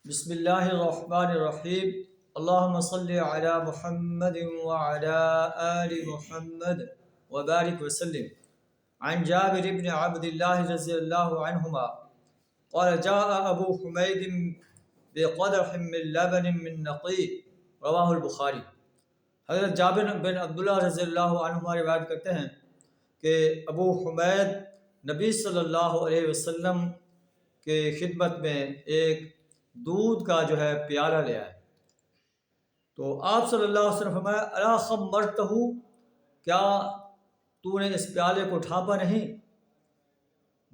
بسم اللہ الرحمن الرحیم اللہم صلی علی محمد وعلی آل محمد وبارک وسلم عن جابر بن عبد اللہ رضی اللہ عنہما قال جاء ابو حمید بقدح من لبن من نقی رواہ البخاری۔ حضرت جابر بن عبداللہ رضی اللہ عنہما روایت کرتے ہیں کہ ابو حمید نبی صلی اللہ علیہ وسلم کے خدمت میں ایک دودھ کا پیالہ لے آئے تو آپ صلی اللہ علیہ وسلم فرمایا الا خمرتہ، کیا تو نے اس پیالے کو ڈھانپا نہیں؟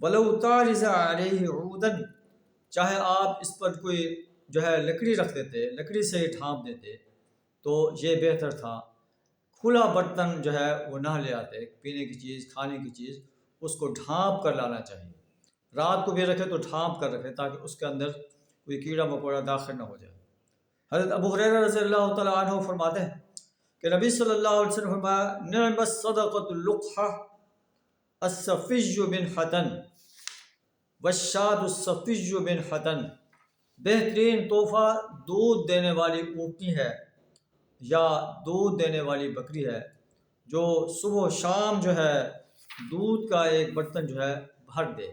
ولو تعرض علیہ عودا، چاہے آپ اس پر کوئی لکڑی رکھ دیتے، لکڑی سے ہی ڈھانپ دیتے تو یہ بہتر تھا۔ کھلا برتن وہ نہ لے آتے، پینے کی چیز کھانے کی چیز اس کو ڈھانپ کر لانا چاہیے۔ رات کو بھی رکھے تو ڈھانپ کر رکھے تاکہ اس کے اندر کوئی کیڑا مکوڑا داخل نہ ہو جائے۔ حضرت ابو ہریرہ رضی اللہ تعالیٰ عنہ فرماتے ہیں کہ نبی صلی اللہ علیہ وسلم فرمایا نعم الصدقۃ اللقحہ الصفی من حطن والشاة الصفی من حطن، بہترین تحفہ دودھ دینے والی اونٹنی ہے یا دودھ دینے والی بکری ہے جو صبح و شام دودھ کا ایک برتن بھر دے۔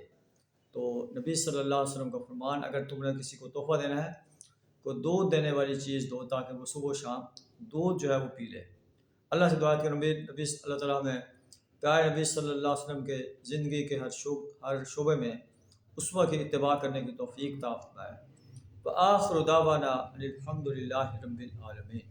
تو نبی صلی اللہ علیہ وسلم کا فرمان، اگر تم نے کسی کو تحفہ دینا ہے کو دودھ دینے والی چیز دو تاکہ وہ صبح و شام دودھ وہ پی لے۔ اللہ سے دعا کہ نبی اللہ تعالیٰ میں پیارے نبی صلی اللہ علیہ وسلم کے زندگی کے ہر شعبے میں اسوہ کی اتباع کرنے کی توفیق عطا فرمائے۔ وآخر دعوانا الحمد للہ رب العالمین۔